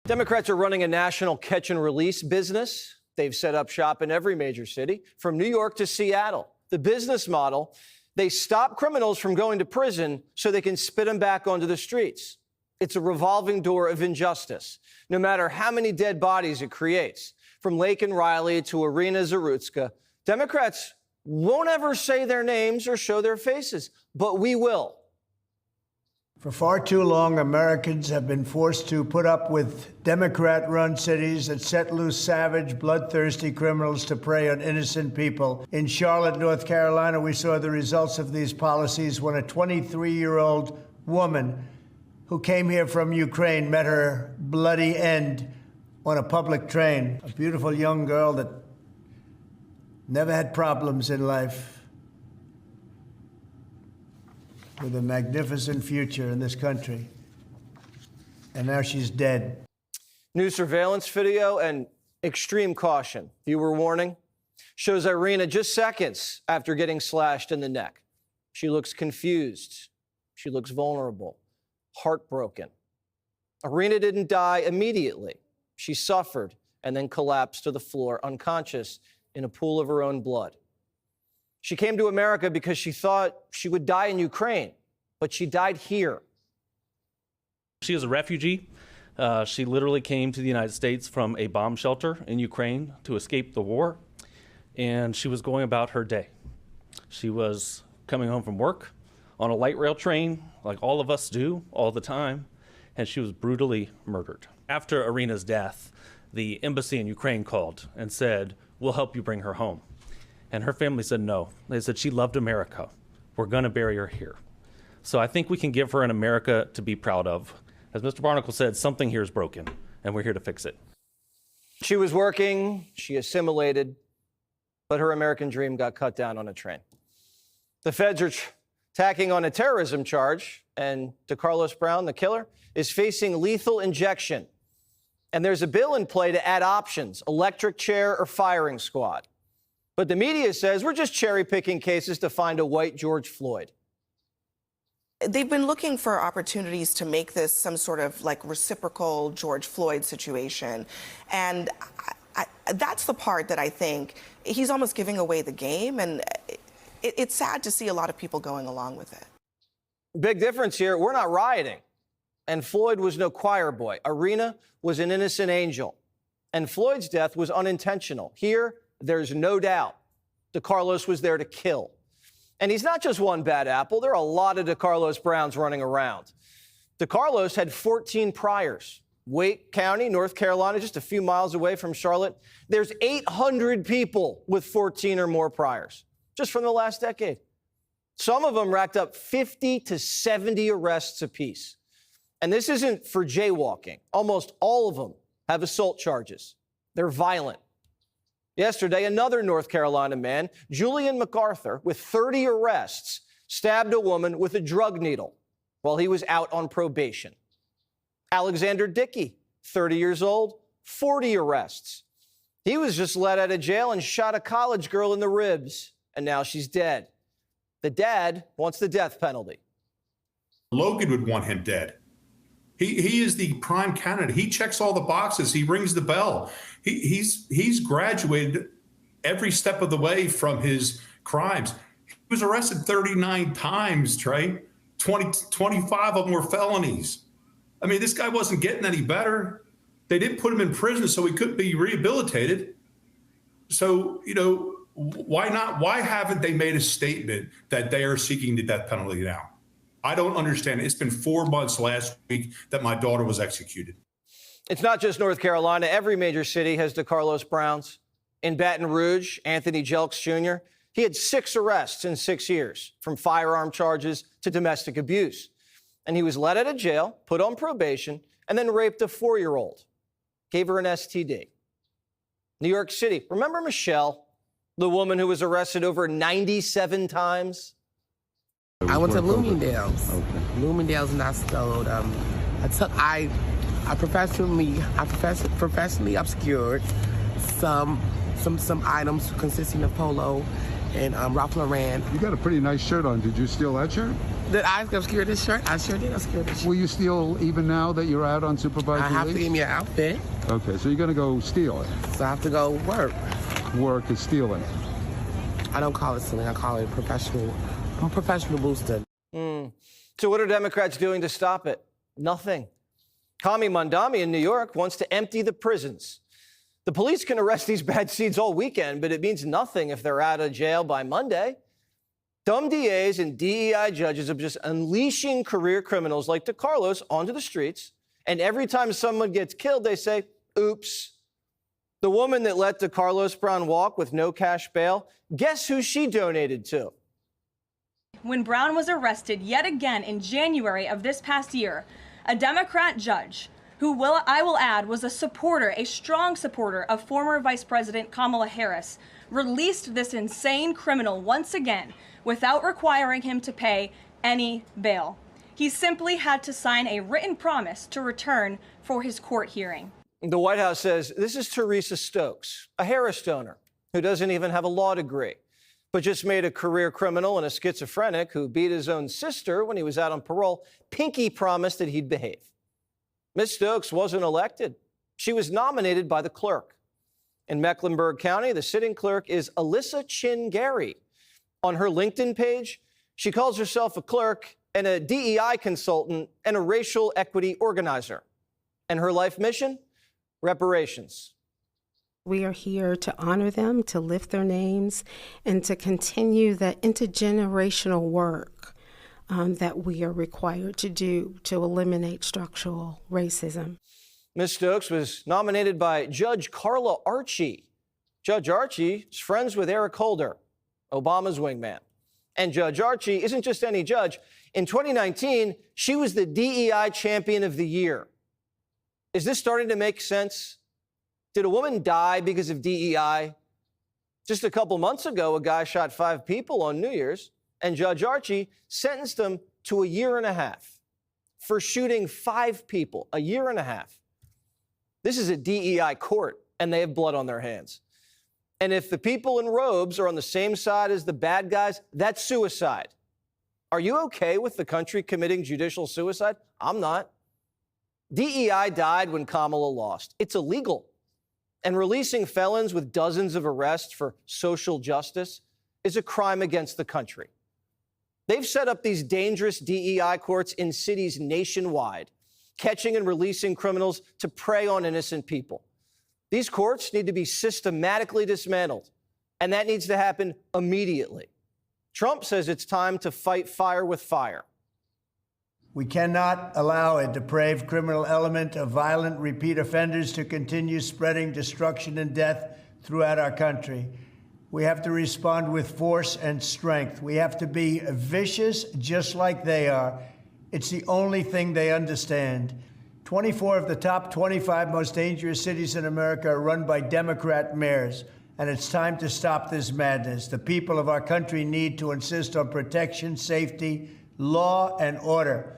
Democrats are running a national catch and release business. They've set up shop in every major city, from New York to Seattle. The business model, they stop criminals from going to prison so they can spit them back onto the streets. It's a revolving door of injustice, no matter how many dead bodies it creates. From Lake and Riley to Iryna Zarutska, Democrats won't ever say their names or show their faces, but we will. For far too long, Americans have been forced to put up with Democrat-run cities that set loose savage, bloodthirsty criminals to prey on innocent people. In Charlotte, North Carolina, we saw the results of these policies when a 23-year-old woman who came here from Ukraine met her bloody end on a public train. A beautiful young girl that never had problems in life, with a magnificent future in this country. And now she's dead. New surveillance video and extreme caution. Viewer warning shows Iryna just seconds after getting slashed in the neck. She looks confused. She looks vulnerable, heartbroken. Iryna didn't die immediately. She suffered and then collapsed to the floor, unconscious in a pool of her own blood. She came to America because she thought she would die in Ukraine, but she died here. She is a refugee. She literally came to the United States from a bomb shelter in Ukraine to escape the war, and she was going about her day. She was coming home from work on a light rail train, like all of us do all the time, and she was brutally murdered. After Iryna's death, the embassy in Ukraine called and said, "We'll help you bring her home." And her family said no. They said she loved America. We're going to bury her here. So I think we can give her an America to be proud of. As Mr. Barnacle said, something here is broken, and we're here to fix it. She was working, she assimilated, but her American dream got cut down on a train. The feds are tacking on a terrorism charge, and DeCarlos Brown, the killer, is facing lethal injection. And there's a bill in play to add options, electric chair or firing squad. But the media says we're just cherry-picking cases to find a white George Floyd. They've been looking for opportunities to make this some sort of like reciprocal George Floyd situation. And that's the part that I think he's almost giving away the game. And it's sad to see a lot of people going along with it. Big difference here. We're not rioting. And Floyd was no choir boy. Iryna was an innocent angel. And Floyd's death was unintentional. Here, there's no doubt DeCarlos was there to kill. And he's not just one bad apple. There are a lot of DeCarlos Browns running around. DeCarlos had 14 priors. Wake County, North Carolina, just a few miles away from Charlotte. There's 800 people with 14 or more priors, just from the last decade. Some of them racked up 50 to 70 arrests apiece. And this isn't for jaywalking. Almost all of them have assault charges. They're violent. Yesterday, another North Carolina man, Julian MacArthur, with 30 arrests, stabbed a woman with a drug needle while he was out on probation. Alexander Dickey, 30 years old, 40 arrests. He was just let out of jail and shot a college girl in the ribs, and now she's dead. The dad wants the death penalty. Logan would want him dead. He is the prime candidate. He checks all the boxes. He rings the bell. He's graduated every step of the way from his crimes. He was arrested 39 times, Trey. 25 of them were felonies. I mean, this guy wasn't getting any better. They didn't put him in prison so he couldn't be rehabilitated. So, you know, why not? Why haven't they made a statement that they are seeking the death penalty now? I don't understand. It's been 4 months last week that my daughter was executed. It's not just North Carolina. Every major city has DeCarlos Browns. In Baton Rouge, Anthony Jelks Jr., he had 6 arrests in 6 years, from firearm charges to domestic abuse. And he was let out of jail, put on probation, and then raped a 4-year-old. Gave her an STD. New York City. Remember Michelle, the woman who was arrested over 97 times? I went to Bloomingdale's. Okay. Bloomingdale's, and I stole. I professionally obscured some items consisting of polo and Ralph Lauren. You got a pretty nice shirt on. Did you steal that shirt? Did I obscure this shirt? I sure did obscure this shirt. Will you steal even now that you're out on supervised I have to release? give me an outfit, Okay, so you're going to go steal it. so I have to go work. Work is stealing. I don't call it stealing. I call it a professional booster. So what are Democrats doing to stop it? Nothing. Kami Mandami in New York wants to empty the prisons. The police can arrest these bad seeds all weekend, but it means nothing if they're out of jail by Monday. Dumb DAs and DEI judges are just unleashing career criminals like DeCarlos onto the streets. And every time someone gets killed, they say, oops. The woman that let DeCarlos Brown walk with no cash bail, guess who she donated to? When Brown was arrested yet again in January of this past year, a Democrat judge, who I will add was a strong supporter of former Vice President Kamala Harris, released this insane criminal once again without requiring him to pay any bail. He simply had to sign a written promise to return for his court hearing. The White House says this is Teresa Stokes, a Harris donor who doesn't even have a law degree, but just made a career criminal and a schizophrenic who beat his own sister when he was out on parole. Pinky promised that he'd behave. Ms. Stokes wasn't elected. She was nominated by the clerk. In Mecklenburg County, the sitting clerk is Alyssa Chin Gary. On her LinkedIn page, she calls herself a clerk and a DEI consultant and a racial equity organizer. And her life mission? Reparations. We are here to honor them, to lift their names, and to continue the intergenerational work that we are required to do to eliminate structural racism. Ms. Stokes was nominated by Judge Carla Archie. Judge Archie is friends with Eric Holder, Obama's wingman. And Judge Archie isn't just any judge. In 2019, she was the DEI Champion of the Year. Is this starting to make sense? Did a woman die because of DEI? Just a couple months ago, a guy shot 5 people on New Year's, and Judge Archie sentenced him to 1.5 years for shooting 5 people, 1.5 years. This is a DEI court, and they have blood on their hands. And if the people in robes are on the same side as the bad guys, that's suicide. Are you okay with the country committing judicial suicide? I'm not. DEI died when Kamala lost. It's illegal. And releasing felons with dozens of arrests for social justice is a crime against the country. They've set up these dangerous DEI courts in cities nationwide, catching and releasing criminals to prey on innocent people. These courts need to be systematically dismantled, and that needs to happen immediately. Trump says it's time to fight fire with fire. We cannot allow a depraved criminal element of violent repeat offenders to continue spreading destruction and death throughout our country. We have to respond with force and strength. We have to be vicious just like they are. It's the only thing they understand. 24 of the top 25 most dangerous cities in America are run by Democrat mayors, and it's time to stop this madness. The people of our country need to insist on protection, safety, law, and order.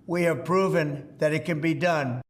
We have proven that it can be done.